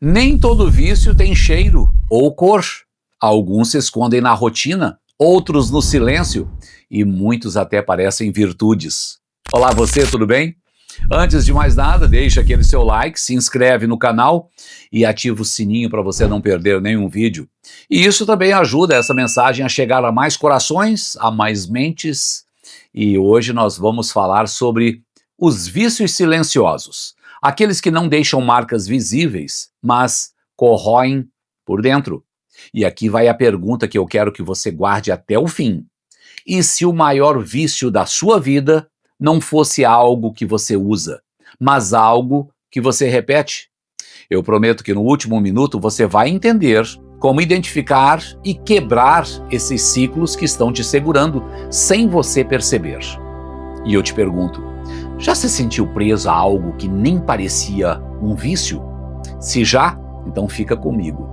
Nem todo vício tem cheiro ou cor. Alguns se escondem na rotina, outros no silêncio e muitos até parecem virtudes. Olá você, tudo bem? Antes de mais nada, deixa aquele seu like, se inscreve no canal e ativa o sininho para você não perder nenhum vídeo. E isso também ajuda essa mensagem a chegar a mais corações, a mais mentes. E hoje nós vamos falar sobre os vícios silenciosos. Aqueles que não deixam marcas visíveis, mas corroem por dentro. E aqui vai a pergunta que eu quero que você guarde até o fim. E se o maior vício da sua vida não fosse algo que você usa, mas algo que você repete? Eu prometo que no último minuto você vai entender como identificar e quebrar esses ciclos que estão te segurando sem você perceber. E eu te pergunto, já se sentiu preso a algo que nem parecia um vício? Se já, então fica comigo.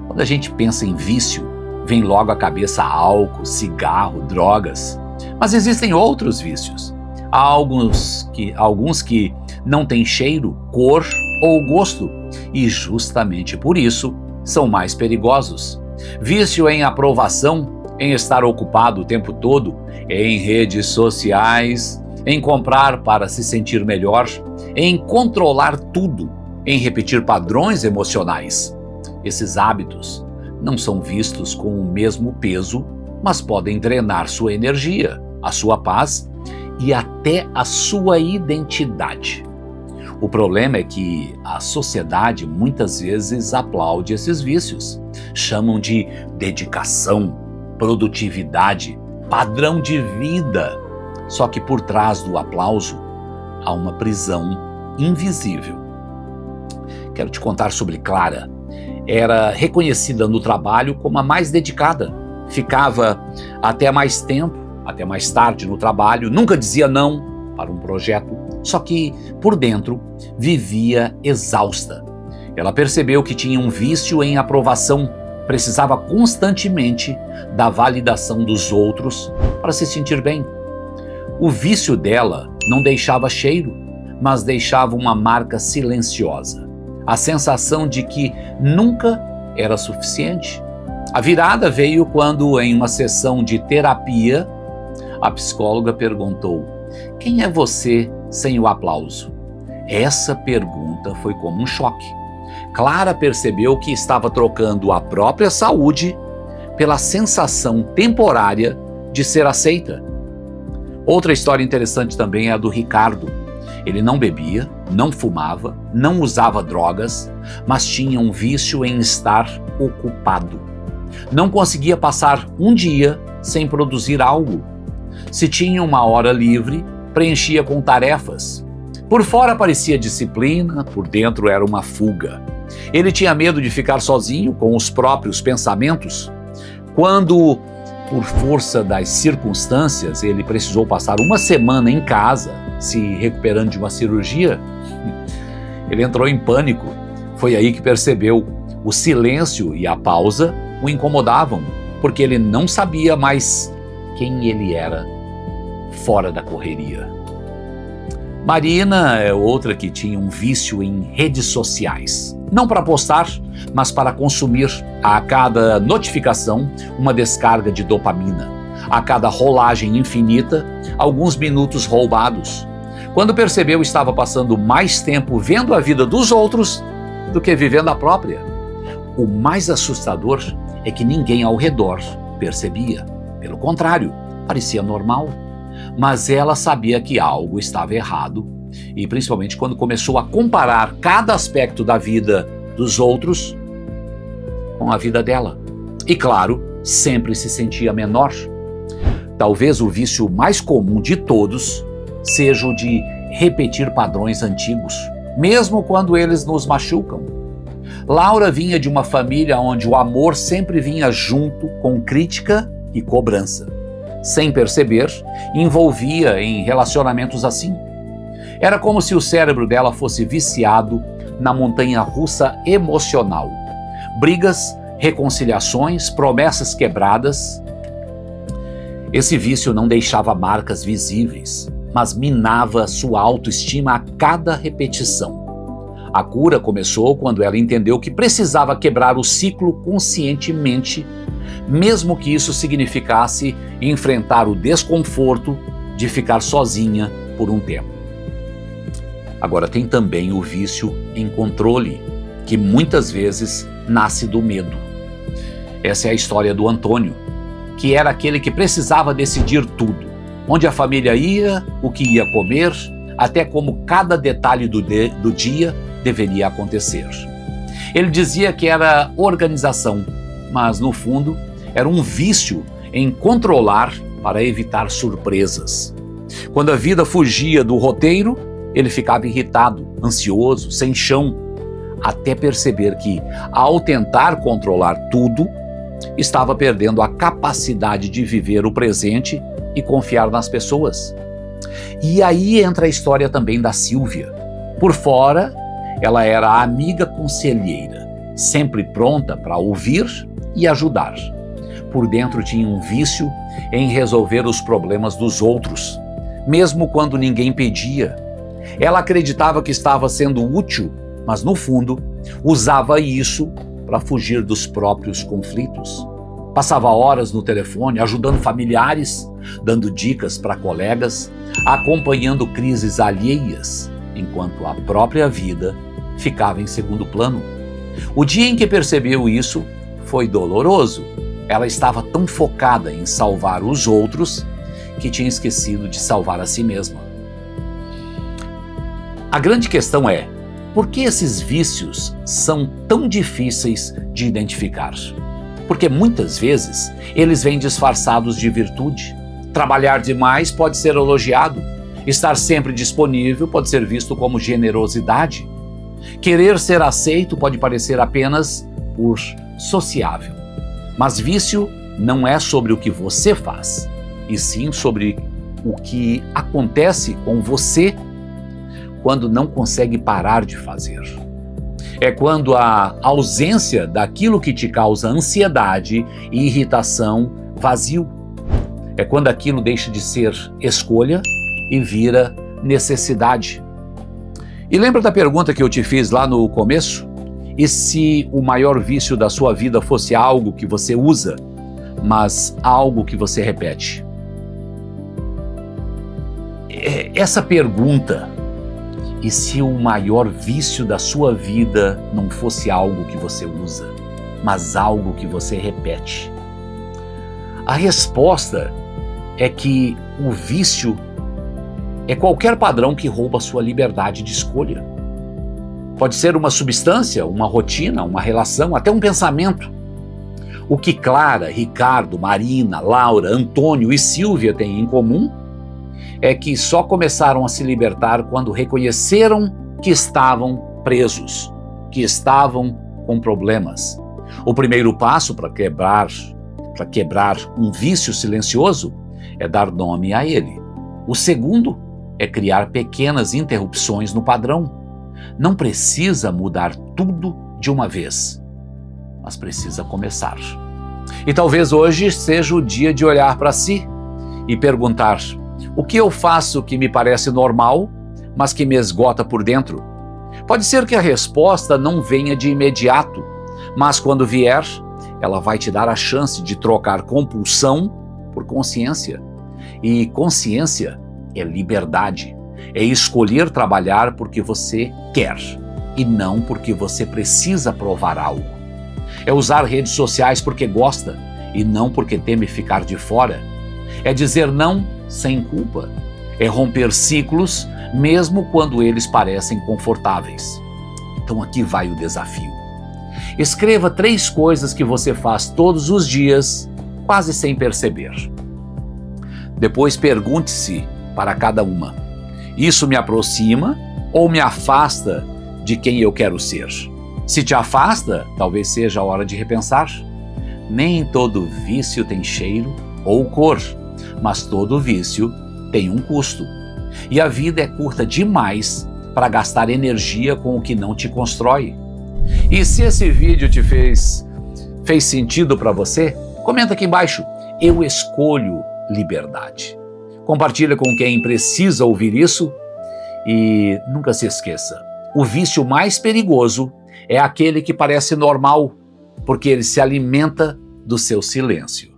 Quando a gente pensa em vício, vem logo à cabeça álcool, cigarro, drogas. Mas existem outros vícios. Há alguns que não têm cheiro, cor ou gosto, e justamente por isso são mais perigosos. Vício em aprovação, em estar ocupado o tempo todo, em redes sociais, em comprar para se sentir melhor, em controlar tudo, em repetir padrões emocionais. Esses hábitos não são vistos com o mesmo peso, mas podem drenar sua energia, a sua paz e até a sua identidade. O problema é que a sociedade muitas vezes aplaude esses vícios. Chamam de dedicação, produtividade, padrão de vida. Só que por trás do aplauso há uma prisão invisível. Quero te contar sobre Clara. Era reconhecida no trabalho como a mais dedicada. Ficava até mais tempo, até mais tarde no trabalho, nunca dizia não para um projeto, só que por dentro vivia exausta. Ela percebeu que tinha um vício em aprovação, precisava constantemente da validação dos outros para se sentir bem. O vício dela não deixava cheiro, mas deixava uma marca silenciosa. A sensação de que nunca era suficiente. A virada veio quando, em uma sessão de terapia, a psicóloga perguntou: quem é você sem o aplauso? Essa pergunta foi como um choque. Clara percebeu que estava trocando a própria saúde pela sensação temporária de ser aceita. Outra história interessante também é a do Ricardo. Ele não bebia, não fumava, não usava drogas, mas tinha um vício em estar ocupado. Não conseguia passar um dia sem produzir algo. Se tinha uma hora livre, preenchia com tarefas. Por fora parecia disciplina, por dentro era uma fuga. Ele tinha medo de ficar sozinho com os próprios pensamentos. Quando, por força das circunstâncias, ele precisou passar uma semana em casa, se recuperando de uma cirurgia, ele entrou em pânico. Foi aí que percebeu o silêncio e a pausa o incomodavam, porque ele não sabia mais quem ele era fora da correria. Marina é outra que tinha um vício em redes sociais. Não para postar, mas para consumir a cada notificação uma descarga de dopamina. A cada rolagem infinita, alguns minutos roubados. Quando percebeu, estava passando mais tempo vendo a vida dos outros do que vivendo a própria. O mais assustador é que ninguém ao redor percebia. Pelo contrário, parecia normal. Mas ela sabia que algo estava errado, e principalmente quando começou a comparar cada aspecto da vida dos outros com a vida dela. E claro, sempre se sentia menor. Talvez o vício mais comum de todos seja o de repetir padrões antigos, mesmo quando eles nos machucam. Laura vinha de uma família onde o amor sempre vinha junto com crítica e cobrança. Sem perceber, envolvia em relacionamentos assim. Era como se o cérebro dela fosse viciado na montanha-russa emocional. Brigas, reconciliações, promessas quebradas. Esse vício não deixava marcas visíveis, mas minava sua autoestima a cada repetição. A cura começou quando ela entendeu que precisava quebrar o ciclo conscientemente, mesmo que isso significasse enfrentar o desconforto de ficar sozinha por um tempo. Agora tem também o vício em controle, que muitas vezes nasce do medo. Essa é a história do Antônio, que era aquele que precisava decidir tudo. Onde a família ia, o que ia comer, até como cada detalhe do dia deveria acontecer. Ele dizia que era organização, mas no fundo era um vício em controlar para evitar surpresas. Quando a vida fugia do roteiro, ele ficava irritado, ansioso, sem chão, até perceber que, ao tentar controlar tudo, estava perdendo a capacidade de viver o presente e confiar nas pessoas. E aí entra a história também da Sílvia. Por fora, ela era a amiga conselheira, sempre pronta para ouvir e ajudar. Por dentro tinha um vício em resolver os problemas dos outros, mesmo quando ninguém pedia. Ela acreditava que estava sendo útil, mas no fundo usava isso para fugir dos próprios conflitos. Passava horas no telefone ajudando familiares, dando dicas para colegas, acompanhando crises alheias, enquanto a própria vida ficava em segundo plano. O dia em que percebeu isso foi doloroso. Ela estava tão focada em salvar os outros que tinha esquecido de salvar a si mesma. A grande questão é, por que esses vícios são tão difíceis de identificar? Porque muitas vezes eles vêm disfarçados de virtude. Trabalhar demais pode ser elogiado. Estar sempre disponível pode ser visto como generosidade. Querer ser aceito pode parecer apenas por sociável. Mas vício não é sobre o que você faz, e sim sobre o que acontece com você quando não consegue parar de fazer. É quando a ausência daquilo que te causa ansiedade e irritação vazio. É quando aquilo deixa de ser escolha e vira necessidade. E lembra da pergunta que eu te fiz lá no começo? E se o maior vício da sua vida fosse algo que você usa, mas algo que você repete? Essa pergunta, e se o maior vício da sua vida não fosse algo que você usa, mas algo que você repete? A resposta é que o vício é qualquer padrão que rouba sua liberdade de escolha. Pode ser uma substância, uma rotina, uma relação, até um pensamento. O que Clara, Ricardo, Marina, Laura, Antônio e Sílvia têm em comum é que só começaram a se libertar quando reconheceram que estavam presos, que estavam com problemas. O primeiro passo para quebrar um vício silencioso é dar nome a ele. O segundo é criar pequenas interrupções no padrão. Não precisa mudar tudo de uma vez, mas precisa começar. E talvez hoje seja o dia de olhar para si e perguntar: o que eu faço que me parece normal, mas que me esgota por dentro? Pode ser que a resposta não venha de imediato, mas quando vier, ela vai te dar a chance de trocar compulsão por consciência. E consciência é liberdade. É escolher trabalhar porque você quer e não porque você precisa provar algo. É usar redes sociais porque gosta e não porque teme ficar de fora. É dizer não sem culpa. É romper ciclos mesmo quando eles parecem confortáveis. Então aqui vai o desafio. Escreva 3 coisas que você faz todos os dias, quase sem perceber. Depois pergunte-se para cada uma: isso me aproxima ou me afasta de quem eu quero ser? Se te afasta, talvez seja a hora de repensar. Nem todo vício tem cheiro ou cor, mas todo vício tem um custo. E a vida é curta demais para gastar energia com o que não te constrói. E se esse vídeo te fez sentido para você, comenta aqui embaixo: eu escolho liberdade. Compartilha com quem precisa ouvir isso e nunca se esqueça, O vício mais perigoso é aquele que parece normal, porque ele se alimenta do seu silêncio.